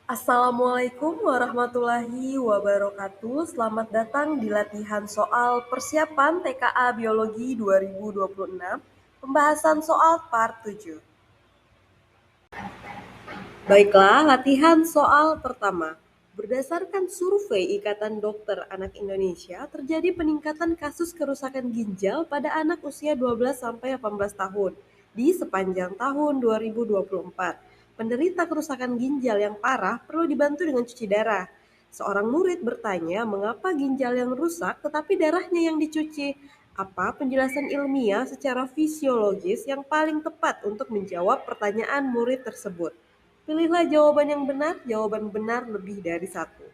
Assalamualaikum warahmatullahi wabarakatuh. Selamat datang di latihan soal persiapan TKA Biologi 2026, pembahasan soal part 7. Baiklah, latihan soal pertama. Berdasarkan survei Ikatan Dokter Anak Indonesia, terjadi peningkatan kasus kerusakan ginjal pada anak usia 12-18 tahun di sepanjang tahun 2024. Penderita kerusakan ginjal yang parah perlu dibantu dengan cuci darah. Seorang murid bertanya mengapa ginjal yang rusak tetapi darahnya yang dicuci. Apa penjelasan ilmiah secara fisiologis yang paling tepat untuk menjawab pertanyaan murid tersebut? Pilihlah jawaban yang benar, jawaban benar lebih dari satu.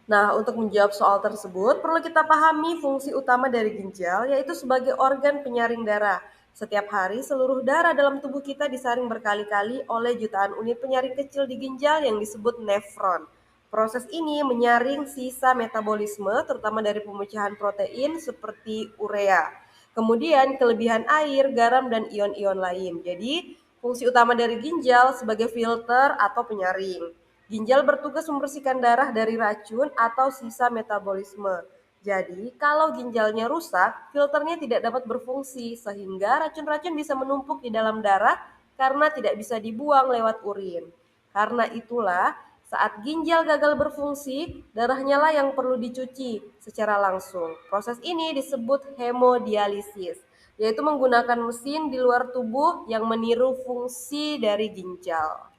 Nah, untuk menjawab soal tersebut, perlu kita pahami fungsi utama dari ginjal, yaitu sebagai organ penyaring darah. Setiap hari, seluruh darah dalam tubuh kita disaring berkali-kali oleh jutaan unit penyaring kecil di ginjal yang disebut nefron. Proses ini menyaring sisa metabolisme, terutama dari pemecahan protein seperti urea. Kemudian kelebihan air, garam, dan ion-ion lain. Jadi, fungsi utama dari ginjal sebagai filter atau penyaring. Ginjal bertugas membersihkan darah dari racun atau sisa metabolisme. Jadi, kalau ginjalnya rusak, filternya tidak dapat berfungsi sehingga racun-racun bisa menumpuk di dalam darah karena tidak bisa dibuang lewat urin. Karena itulah, saat ginjal gagal berfungsi, darahnya lah yang perlu dicuci secara langsung. Proses ini disebut hemodialisis, yaitu menggunakan mesin di luar tubuh yang meniru fungsi dari ginjal.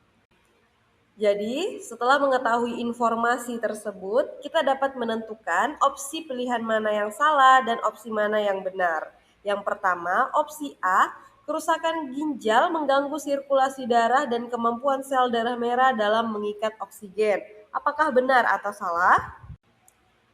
Jadi, setelah mengetahui informasi tersebut, kita dapat menentukan opsi pilihan mana yang salah dan opsi mana yang benar. Yang pertama, opsi A, kerusakan ginjal mengganggu sirkulasi darah dan kemampuan sel darah merah dalam mengikat oksigen. Apakah benar atau salah?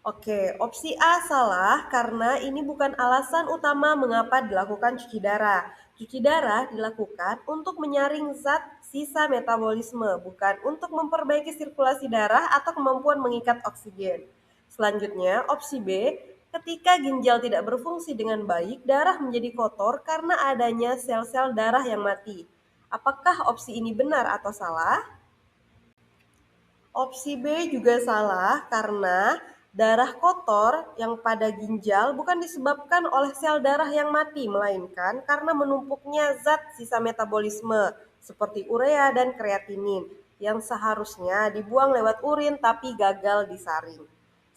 Oke, opsi A salah karena ini bukan alasan utama mengapa dilakukan cuci darah. Cuci darah dilakukan untuk menyaring zat sisa metabolisme, bukan untuk memperbaiki sirkulasi darah atau kemampuan mengikat oksigen. Selanjutnya, opsi B, ketika ginjal tidak berfungsi dengan baik, darah menjadi kotor karena adanya sel-sel darah yang mati. Apakah opsi ini benar atau salah? Opsi B juga salah karena darah kotor yang pada ginjal bukan disebabkan oleh sel darah yang mati, melainkan karena menumpuknya zat sisa metabolisme seperti urea dan kreatinin yang seharusnya dibuang lewat urin tapi gagal disaring.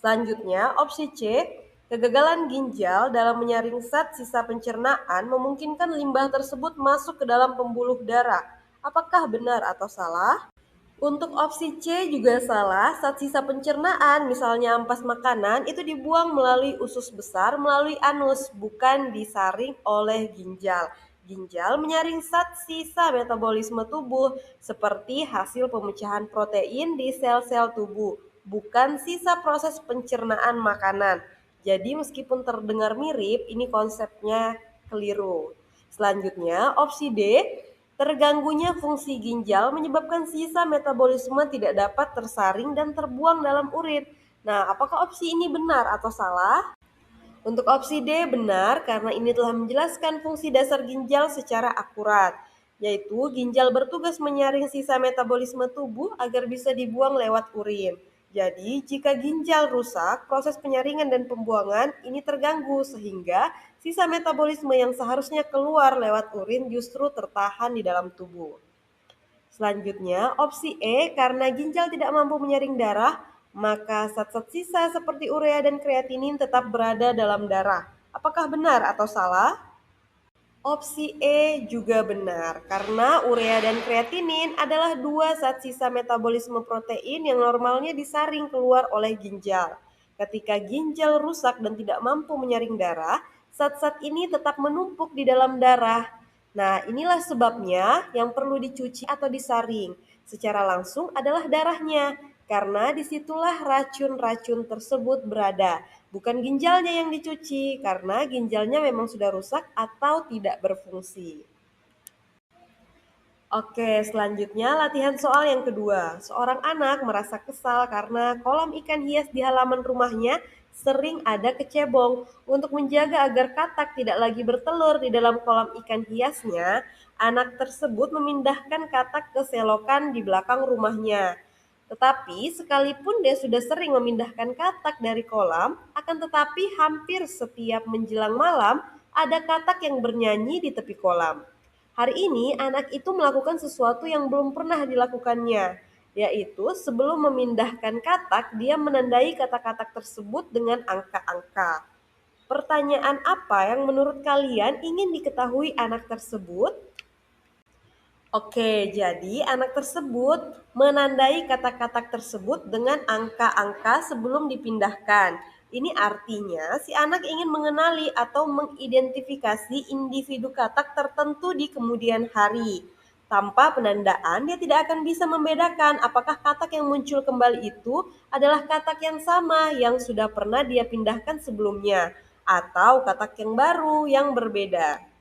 Selanjutnya, opsi C, kegagalan ginjal dalam menyaring zat sisa pencernaan memungkinkan limbah tersebut masuk ke dalam pembuluh darah. Apakah benar atau salah? Untuk opsi C juga salah, saat sisa pencernaan, misalnya ampas makanan, itu dibuang melalui usus besar, melalui anus, bukan disaring oleh ginjal. Ginjal menyaring zat sisa metabolisme tubuh, seperti hasil pemecahan protein di sel-sel tubuh, bukan sisa proses pencernaan makanan. Jadi meskipun terdengar mirip, ini konsepnya keliru. Selanjutnya, opsi D, terganggunya fungsi ginjal menyebabkan sisa metabolisme tidak dapat tersaring dan terbuang dalam urin. Nah, apakah opsi ini benar atau salah? Untuk opsi D benar karena ini telah menjelaskan fungsi dasar ginjal secara akurat, yaitu ginjal bertugas menyaring sisa metabolisme tubuh agar bisa dibuang lewat urin. Jadi, jika ginjal rusak, proses penyaringan dan pembuangan ini terganggu sehingga sisa metabolisme yang seharusnya keluar lewat urin justru tertahan di dalam tubuh. Selanjutnya, opsi E, karena ginjal tidak mampu menyaring darah, maka zat-zat sisa seperti urea dan kreatinin tetap berada dalam darah. Apakah benar atau salah? Opsi E juga benar, karena urea dan kreatinin adalah dua zat sisa metabolisme protein yang normalnya disaring keluar oleh ginjal. Ketika ginjal rusak dan tidak mampu menyaring darah, zat-zat ini tetap menumpuk di dalam darah. Nah, inilah sebabnya yang perlu dicuci atau disaring secara langsung adalah darahnya, karena disitulah racun-racun tersebut berada. Bukan ginjalnya yang dicuci, karena ginjalnya memang sudah rusak atau tidak berfungsi. Oke, selanjutnya latihan soal yang kedua. Seorang anak merasa kesal karena kolam ikan hias di halaman rumahnya sering ada kecebong. Untuk menjaga agar katak tidak lagi bertelur di dalam kolam ikan hiasnya, anak tersebut memindahkan katak ke selokan di belakang rumahnya. Tetapi sekalipun dia sudah sering memindahkan katak dari kolam, akan tetapi hampir setiap menjelang malam ada katak yang bernyanyi di tepi kolam. Hari ini anak itu melakukan sesuatu yang belum pernah dilakukannya, yaitu sebelum memindahkan katak, dia menandai kata-kata tersebut dengan angka-angka. Pertanyaan apa yang menurut kalian ingin diketahui anak tersebut? Oke, jadi anak tersebut menandai kata-kata tersebut dengan angka-angka sebelum dipindahkan. Ini artinya si anak ingin mengenali atau mengidentifikasi individu katak tertentu di kemudian hari. Tanpa penandaan, dia tidak akan bisa membedakan apakah katak yang muncul kembali itu adalah katak yang sama yang sudah pernah dia pindahkan sebelumnya, atau katak yang baru yang berbeda.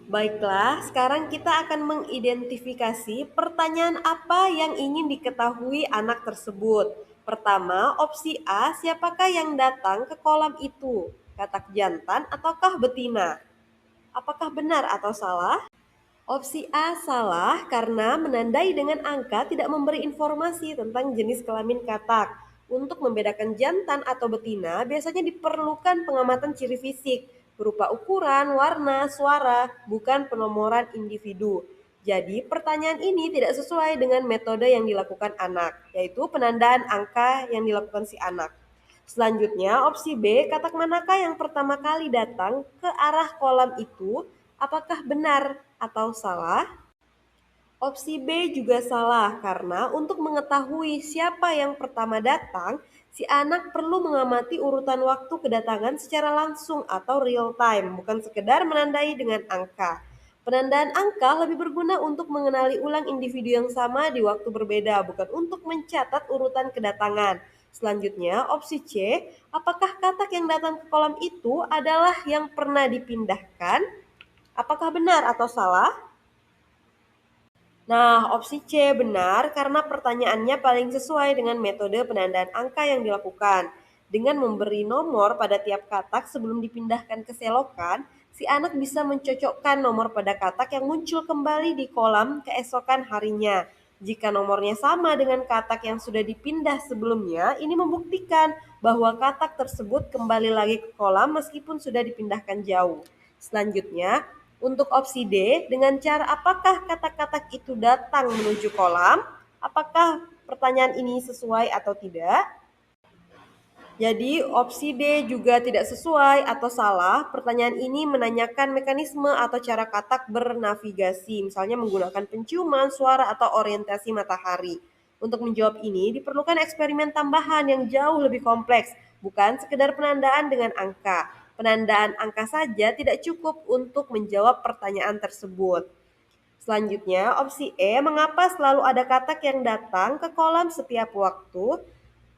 Baiklah, sekarang kita akan mengidentifikasi pertanyaan apa yang ingin diketahui anak tersebut. Pertama, opsi A, siapakah yang datang ke kolam itu? Katak jantan ataukah betina? Apakah benar atau salah? Opsi A salah karena menandai dengan angka tidak memberi informasi tentang jenis kelamin katak. Untuk membedakan jantan atau betina, biasanya diperlukan pengamatan ciri fisik berupa ukuran, warna, suara, bukan penomoran individu. Jadi, pertanyaan ini tidak sesuai dengan metode yang dilakukan anak, yaitu penandaan angka yang dilakukan si anak. Selanjutnya, opsi B, katak manakah yang pertama kali datang ke arah kolam itu? Apakah benar atau salah? Opsi B juga salah karena untuk mengetahui siapa yang pertama datang, si anak perlu mengamati urutan waktu kedatangan secara langsung atau real time, bukan sekedar menandai dengan angka. Penandaan angka lebih berguna untuk mengenali ulang individu yang sama di waktu berbeda, bukan untuk mencatat urutan kedatangan. Selanjutnya, opsi C, apakah katak yang datang ke kolam itu adalah yang pernah dipindahkan? Apakah benar atau salah? Nah, opsi C benar karena pertanyaannya paling sesuai dengan metode penandaan angka yang dilakukan. Dengan memberi nomor pada tiap katak sebelum dipindahkan ke selokan, si anak bisa mencocokkan nomor pada katak yang muncul kembali di kolam keesokan harinya. Jika nomornya sama dengan katak yang sudah dipindah sebelumnya, ini membuktikan bahwa katak tersebut kembali lagi ke kolam meskipun sudah dipindahkan jauh. Selanjutnya, untuk opsi D, dengan cara apakah kata-kata itu datang menuju kolam? Apakah pertanyaan ini sesuai atau tidak? Jadi opsi D juga tidak sesuai atau salah. Pertanyaan ini menanyakan mekanisme atau cara katak bernavigasi, misalnya menggunakan penciuman, suara, atau orientasi matahari. Untuk menjawab ini diperlukan eksperimen tambahan yang jauh lebih kompleks, bukan sekedar penandaan dengan angka. Penandaan angka saja tidak cukup untuk menjawab pertanyaan tersebut. Selanjutnya, opsi E, mengapa selalu ada katak yang datang ke kolam setiap waktu?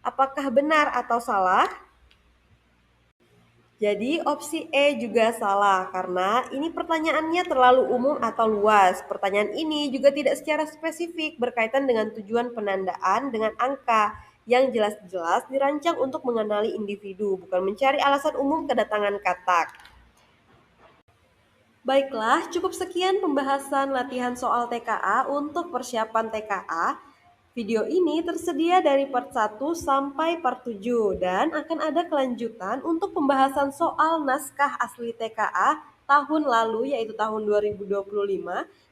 Apakah benar atau salah? Jadi opsi E juga salah karena ini pertanyaannya terlalu umum atau luas. Pertanyaan ini juga tidak secara spesifik berkaitan dengan tujuan penandaan dengan angka yang jelas-jelas dirancang untuk mengenali individu, bukan mencari alasan umum kedatangan katak. Baiklah, cukup sekian pembahasan latihan soal TKA untuk persiapan TKA. Video ini tersedia dari part 1 sampai part 7 dan akan ada kelanjutan untuk pembahasan soal naskah asli TKA tahun lalu yaitu tahun 2025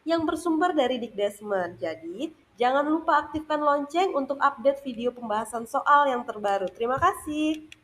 yang bersumber dari Dikdesmen. Jadi, jangan lupa aktifkan lonceng untuk update video pembahasan soal yang terbaru. Terima kasih.